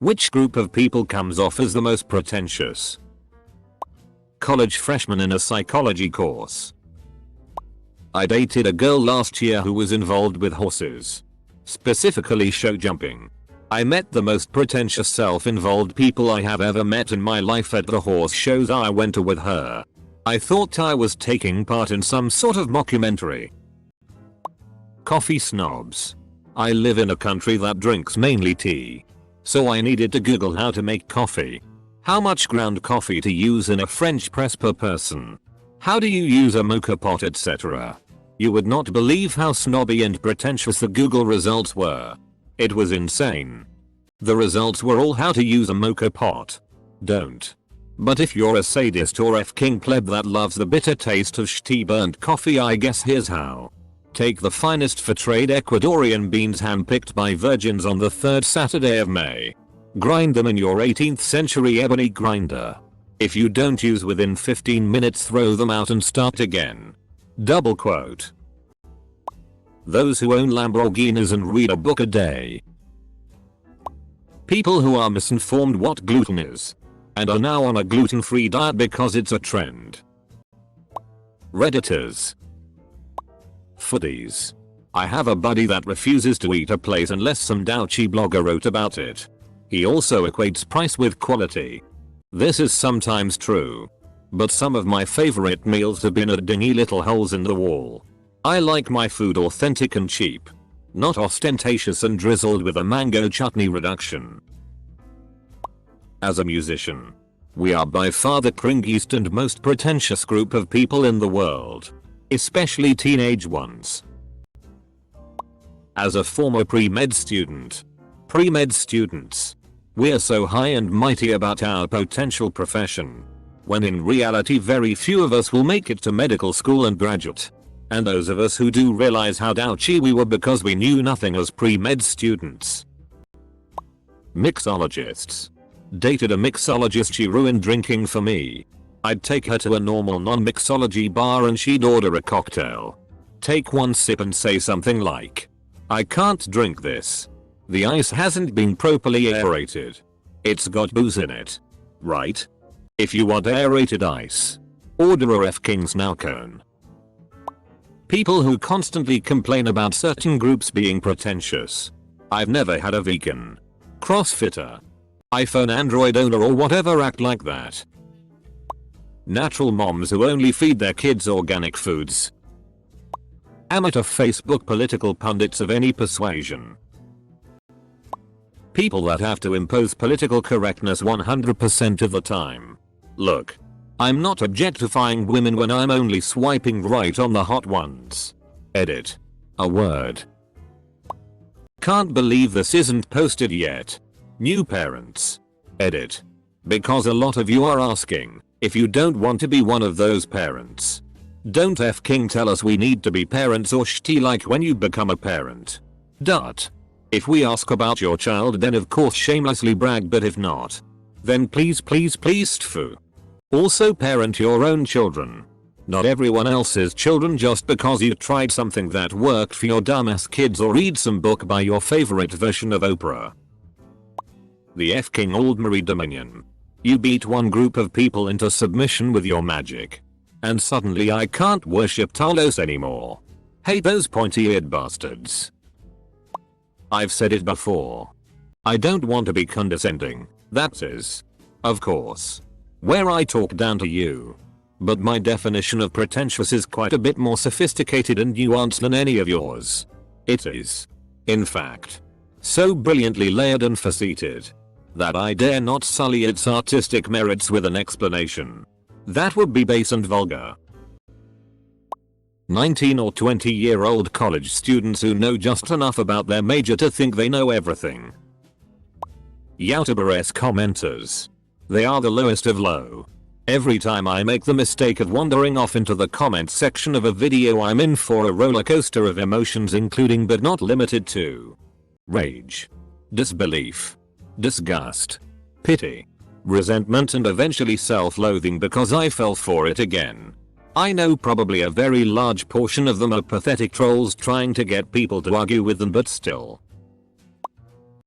Which group of people comes off as the most pretentious? College freshman in a psychology course. I dated a girl last year who was involved with horses. Specifically show jumping. I met the most pretentious self-involved people I have ever met in my life at the horse shows I went to with her. I thought I was taking part in some sort of mockumentary. Coffee snobs. I live in a country that drinks mainly tea. So I needed to Google how to make coffee. How much ground coffee to use in a French press per person. How do you use a mocha pot, etc. You would not believe how snobby and pretentious the Google results were. It was insane. The results were all how to use a mocha pot. Don't. But if you're a sadist or F-king pleb that loves the bitter taste of shitty burnt coffee, I guess here's how. Take the finest for trade Ecuadorian beans handpicked by virgins on the 3rd Saturday of May. Grind them in your 18th century ebony grinder. If you don't use within 15 minutes, throw them out and start again. Double quote. Those who own Lamborghinis and read a book a day. People who are misinformed what gluten is and are now on a gluten-free diet because it's a trend. Redditors. Foodies. I have a buddy that refuses to eat a place unless some douchey blogger wrote about it. He also equates price with quality. This is sometimes true. But some of my favorite meals have been at dingy little holes in the wall. I like my food authentic and cheap. Not ostentatious and drizzled with a mango chutney reduction. As a musician, we are by far the cringiest and most pretentious group of people in the world. Especially teenage ones. As a former pre-med student. Pre-med students. We're so high and mighty about our potential profession. When in reality very few of us will make it to medical school and graduate. And those of us who do realize how douchy we were because we knew nothing as pre-med students. Mixologists. Dated a mixologist, she ruined drinking for me. I'd take her to a normal non-mixology bar and she'd order a cocktail. Take one sip and say something like, "I can't drink this. The ice hasn't been properly aerated. It's got booze in it. Right? If you want aerated ice, order a F-king snow cone." People who constantly complain about certain groups being pretentious. I've never had a vegan, crossfitter, iPhone Android owner or whatever act like that. Natural moms who only feed their kids organic foods. Amateur Facebook political pundits of any persuasion. People that have to impose political correctness 100% of the time. Look, I'm not objectifying women when I'm only swiping right on the hot ones. Edit. A word. Can't believe this isn't posted yet. New parents. Edit. Because a lot of you are asking if you don't want to be one of those parents. Don't F-king tell us we need to be parents or shitty like when you become a parent. Dot. If we ask about your child then of course shamelessly brag, but if not, then please tfu. Also parent your own children. Not everyone else's children just because you tried something that worked for your dumbass kids, or read some book by your favorite version of Oprah. The F-king Old Marie Dominion. You beat one group of people into submission with your magic. And suddenly I can't worship Talos anymore. Hate those pointy-eared bastards. I've said it before. I don't want to be condescending, that is, of course, where I talk down to you. But my definition of pretentious is quite a bit more sophisticated and nuanced than any of yours. It is, in fact, so brilliantly layered and faceted that I dare not sully its artistic merits with an explanation. That would be base and vulgar. 19 or 20-year-old college students who know just enough about their major to think they know everything. YouTuber-esque commenters. They are the lowest of low. Every time I make the mistake of wandering off into the comment section of a video, I'm in for a roller coaster of emotions, including but not limited to rage, disbelief, disgust, pity, resentment, and eventually self-loathing because I fell for it again. I know probably a very large portion of them are pathetic trolls trying to get people to argue with them, but still.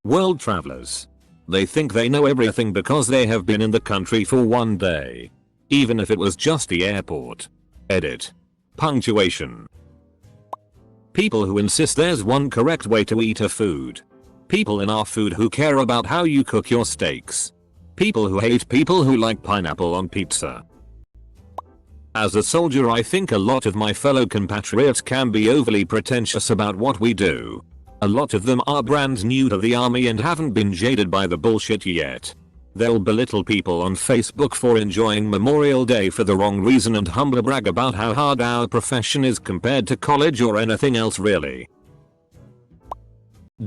World travelers. They think they know everything because they have been in the country for one day. Even if it was just the airport. Edit. Punctuation. People who insist there's one correct way to eat a food. People in our food who care about how you cook your steaks. People who hate people who like pineapple on pizza. As a soldier, I think a lot of my fellow compatriots can be overly pretentious about what we do. A lot of them are brand new to the army and haven't been jaded by the bullshit yet. They'll belittle people on Facebook for enjoying Memorial Day for the wrong reason and humbly brag about how hard our profession is compared to college or anything else really.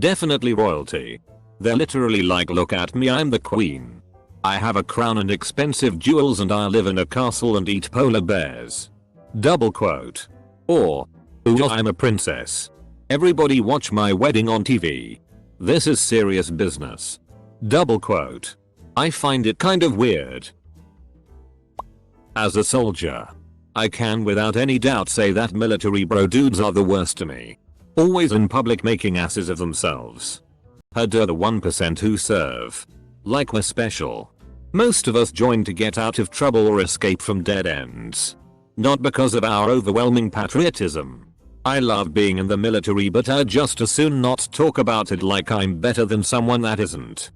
Definitely royalty. They're literally like, look at me, I'm the queen. I have a crown and expensive jewels and I live in a castle and eat polar bears. Double quote. Or, ooh, I'm a princess. Everybody watch my wedding on TV. This is serious business. Double quote. I find it kind of weird. As a soldier, I can without any doubt say that military bro dudes are the worst to me. Always in public making asses of themselves. Heard of the 1% who serve. Like we're special. Most of us join to get out of trouble or escape from dead ends. Not because of our overwhelming patriotism. I love being in the military, but I'd just as soon not talk about it like I'm better than someone that isn't.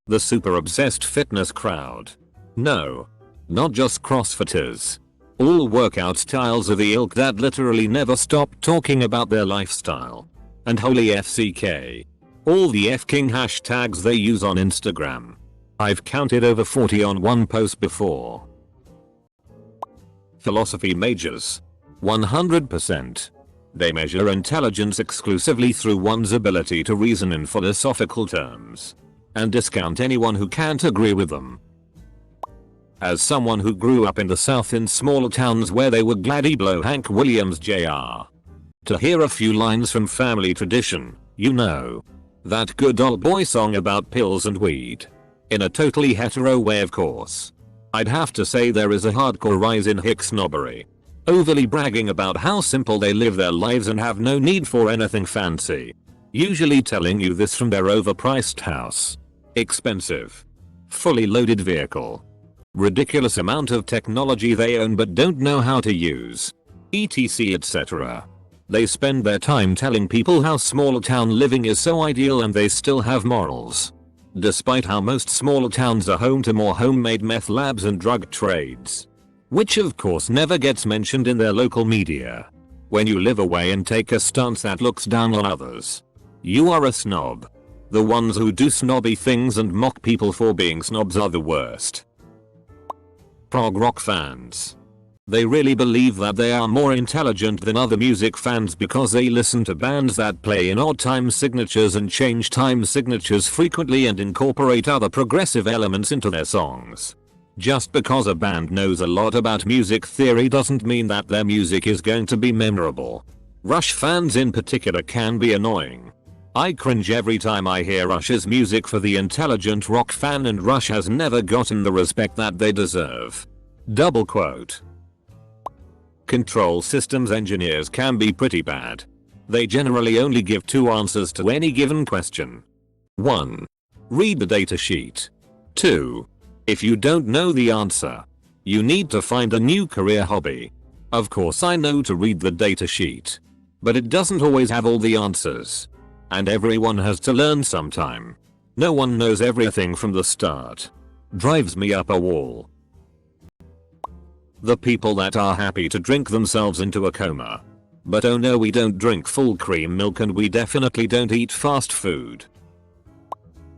The super obsessed fitness crowd. No. Not just CrossFitters. All workout styles are the ilk that literally never stop talking about their lifestyle. And holy FCK. All the F-King hashtags they use on Instagram. I've counted over 40 on one post before. Philosophy majors. 100%. They measure intelligence exclusively through one's ability to reason in philosophical terms. And discount anyone who can't agree with them. As someone who grew up in the South in small towns where they would gladly blow Hank Williams Jr. to hear a few lines from family tradition, you know. That good old boy song about pills and weed. In a totally hetero way, of course. I'd have to say there is a hardcore rise in hick snobbery. Overly bragging about how simple they live their lives and have no need for anything fancy. Usually telling you this from their overpriced house. Expensive. Fully loaded vehicle. Ridiculous amount of technology they own but don't know how to use. etc, etc. They spend their time telling people how small town living is so ideal and they still have morals. Despite how most smaller towns are home to more homemade meth labs and drug trades. Which of course never gets mentioned in their local media. When you live away and take a stance that looks down on others. You are a snob. The ones who do snobby things and mock people for being snobs are the worst. Prog rock fans. They really believe that they are more intelligent than other music fans because they listen to bands that play in odd time signatures and change time signatures frequently and incorporate other progressive elements into their songs. Just because a band knows a lot about music theory doesn't mean that their music is going to be memorable. Rush fans in particular can be annoying. I cringe every time I hear Rush's music for the intelligent rock fan, and Rush has never gotten the respect that they deserve. Double quote. Control systems engineers can be pretty bad. They generally only give two answers to any given question. 1. Read the datasheet. 2. If you don't know the answer, you need to find a new career hobby. Of course I know to read the datasheet. But it doesn't always have all the answers. And everyone has to learn sometime. No one knows everything from the start. Drives me up a wall. The people that are happy to drink themselves into a coma. But oh no, we don't drink full cream milk and we definitely don't eat fast food.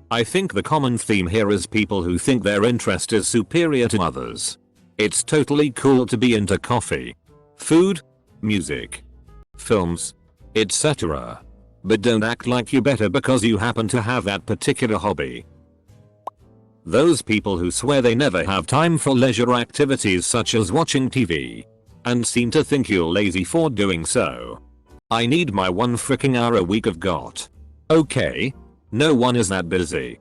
I think the common theme here is people who think their interest is superior to others. It's totally cool to be into coffee, food, music, films, etc. But don't act like you're better because you happen to have that particular hobby. Those people who swear they never have time for leisure activities such as watching TV. And seem to think you're lazy for doing so. I need my 1 freaking hour a week of got. Okay? No one is that busy.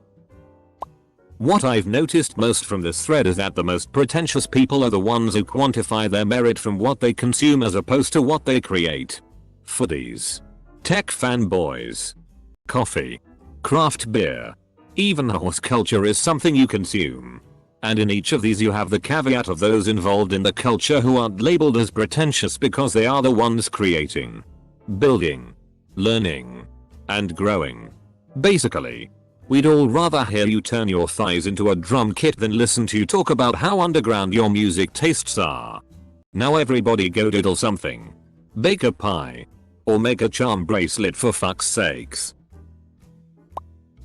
What I've noticed most from this thread is that the most pretentious people are the ones who quantify their merit from what they consume as opposed to what they create. Foodies. Tech fanboys. Coffee. Craft beer. Even horse culture is something you consume. And in each of these you have the caveat of those involved in the culture who aren't labeled as pretentious because they are the ones creating, building, learning, and growing. Basically, we'd all rather hear you turn your thighs into a drum kit than listen to you talk about how underground your music tastes are. Now everybody go doodle something. Bake a pie. Or make a charm bracelet for fuck's sakes.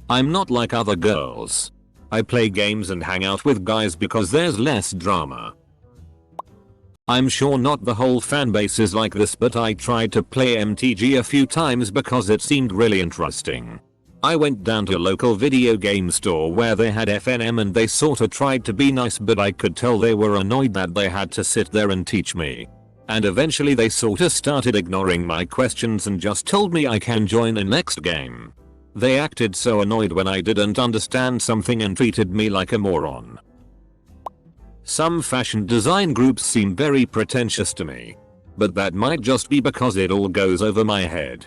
I'm not like other girls. I play games and hang out with guys because there's less drama. I'm sure not the whole fanbase is like this, but I tried to play MTG a few times because it seemed really interesting. I went down to a local video game store where they had FNM and they sorta tried to be nice, but I could tell they were annoyed that they had to sit there and teach me. And eventually they sorta started ignoring my questions and just told me I can join the next game. They acted so annoyed when I didn't understand something and treated me like a moron. Some fashion design groups seem very pretentious to me. But that might just be because it all goes over my head.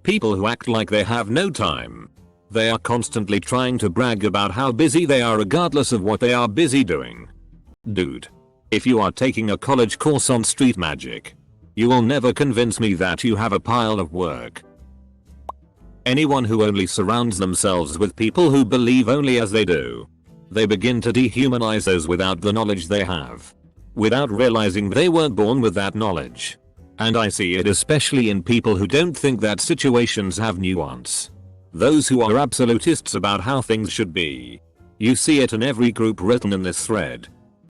People who act like they have no time. They are constantly trying to brag about how busy they are regardless of what they are busy doing. Dude. If you are taking a college course on street magic, you will never convince me that you have a pile of work. Anyone who only surrounds themselves with people who believe only as they do, they begin to dehumanize those without the knowledge they have, without realizing they weren't born with that knowledge. And I see it especially in people who don't think that situations have nuance. Those who are absolutists about how things should be. You see it in every group written in this thread.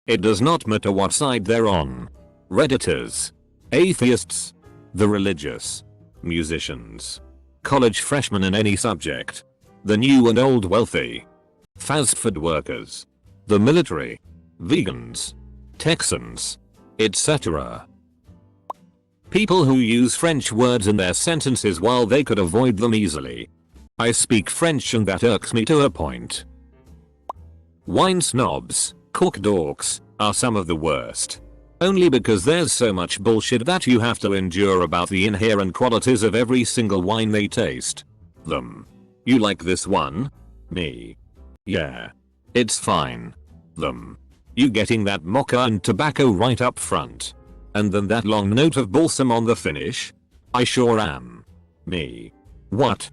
It does not matter what side they're on. Redditors, atheists, the religious, musicians, college freshmen in any subject, the new and old wealthy, fast food workers, the military, vegans, Texans, etc. People who use French words in their sentences while they could avoid them easily. I speak French and that irks me to a point. Wine snobs, cork dorks, are some of the worst. Only because there's so much bullshit that you have to endure about the inherent qualities of every single wine they taste. Them. You like this one? Me. Yeah. It's fine. Them. You getting that mocha and tobacco right up front? And then that long note of balsam on the finish? I sure am. Me. What?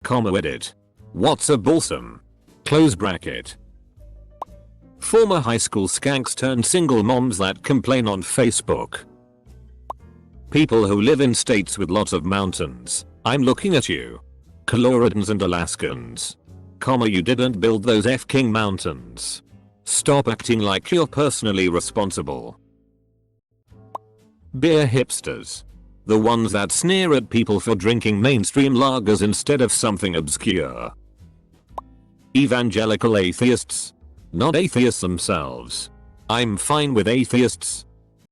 Comma edit. What's a balsam? Close bracket. Former high school skanks turned single moms that complain on Facebook. People who live in states with lots of mountains. I'm looking at you. Coloradans and Alaskans. Comma, you didn't build those f-king mountains. Stop acting like you're personally responsible. Beer hipsters. The ones that sneer at people for drinking mainstream lagers instead of something obscure. Evangelical atheists. Not atheists themselves. I'm fine with atheists.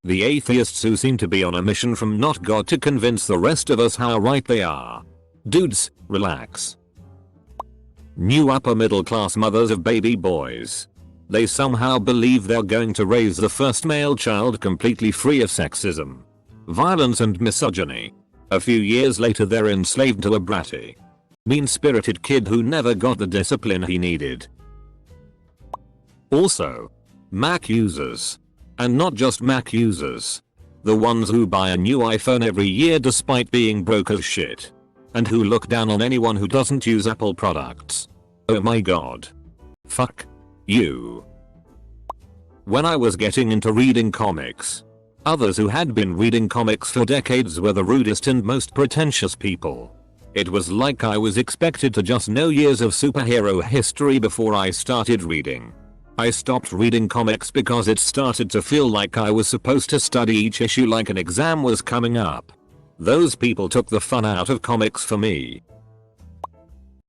The atheists who seem to be on a mission from not God to convince the rest of us how right they are. Dudes, relax. New upper middle class mothers of baby boys. They somehow believe they're going to raise the first male child completely free of sexism, violence and misogyny. A few years later they're enslaved to a bratty, mean-spirited kid who never got the discipline he needed. Also, Mac users. And not just Mac users. The ones who buy a new iPhone every year despite being broke as shit. And who look down on anyone who doesn't use Apple products. Oh my god. Fuck you. When I was getting into reading comics, others who had been reading comics for decades were the rudest and most pretentious people. It was like I was expected to just know years of superhero history before I started reading. I stopped reading comics because it started to feel like I was supposed to study each issue like an exam was coming up. Those people took the fun out of comics for me.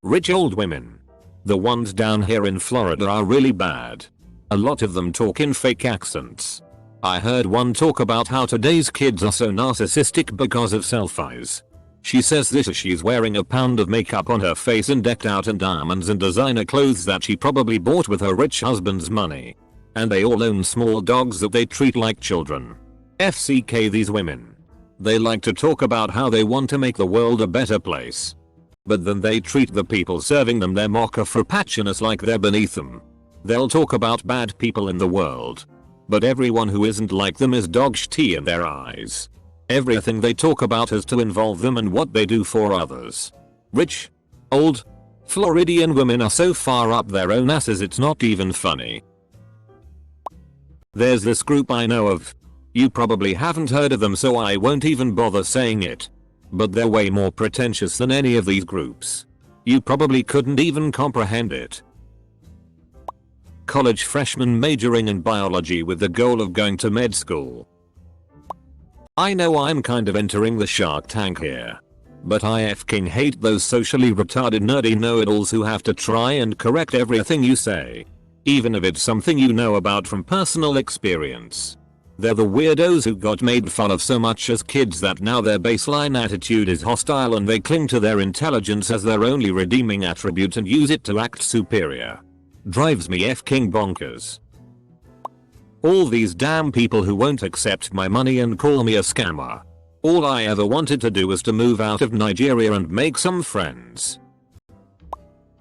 Rich old women. The ones down here in Florida are really bad. A lot of them talk in fake accents. I heard one talk about how today's kids are so narcissistic because of selfies. She says this as she's wearing a pound of makeup on her face and decked out in diamonds and designer clothes that she probably bought with her rich husband's money. And they all own small dogs that they treat like children. FCK these women. They like to talk about how they want to make the world a better place. But then they treat the people serving them their mocha frappuccinos like they're beneath them. They'll talk about bad people in the world. But everyone who isn't like them is dog shit in their eyes. Everything they talk about has to involve them and what they do for others. Rich, old, Floridian women are so far up their own asses it's not even funny. There's this group I know of. You probably haven't heard of them, so I won't even bother saying it. But they're way more pretentious than any of these groups. You probably couldn't even comprehend it. College freshman majoring in biology with the goal of going to med school. I know I'm kind of entering the Shark Tank here. But I f***ing hate those socially retarded nerdy know-it-alls who have to try and correct everything you say. Even if it's something you know about from personal experience. They're the weirdos who got made fun of so much as kids that now their baseline attitude is hostile and they cling to their intelligence as their only redeeming attribute and use it to act superior. Drives me f***ing bonkers. All these damn people who won't accept my money and call me a scammer. All I ever wanted to do was to move out of Nigeria and make some friends.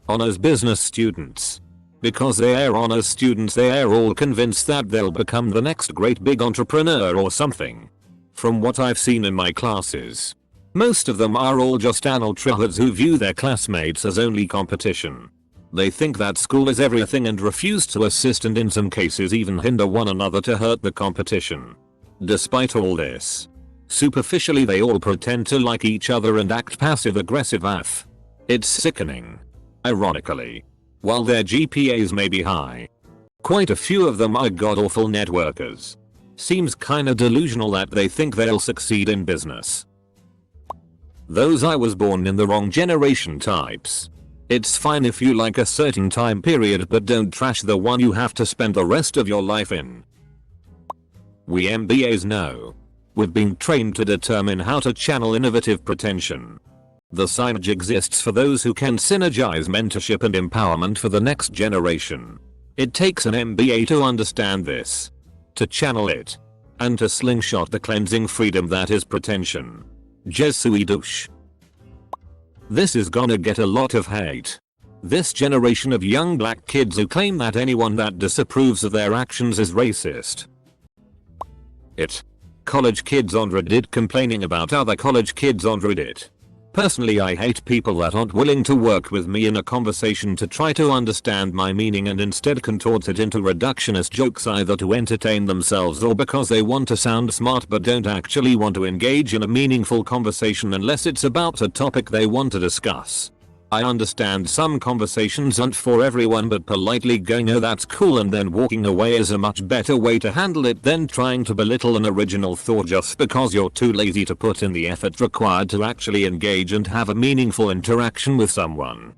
Honors business students. Because they are honors students, they are all convinced that they'll become the next great big entrepreneur or something. From what I've seen in my classes, most of them are all just anal trailheads who view their classmates as only competition. They think that school is everything and refuse to assist and in some cases even hinder one another to hurt the competition. Despite all this, superficially they all pretend to like each other and act passive aggressive AF. It's sickening. Ironically, while their GPAs may be high, quite a few of them are god-awful networkers. Seems kinda delusional that they think they'll succeed in business. Those I was born in the wrong generation types. It's fine if you like a certain time period, but don't trash the one you have to spend the rest of your life in. We MBAs know. We've been trained to determine how to channel innovative pretension. The signage exists for those who can synergize mentorship and empowerment for the next generation. It takes an MBA to understand this, to channel it, and to slingshot the cleansing freedom that is pretension. Jesui douche. This is gonna get a lot of hate. This generation of young black kids who claim that anyone that disapproves of their actions is racist. College kids on Reddit complaining about other college kids on Reddit. Personally, I hate people that aren't willing to work with me in a conversation to try to understand my meaning and instead contort it into reductionist jokes either to entertain themselves or because they want to sound smart but don't actually want to engage in a meaningful conversation unless it's about a topic they want to discuss. I understand some conversations aren't for everyone, but politely going "oh that's cool" and then walking away is a much better way to handle it than trying to belittle an original thought just because you're too lazy to put in the effort required to actually engage and have a meaningful interaction with someone.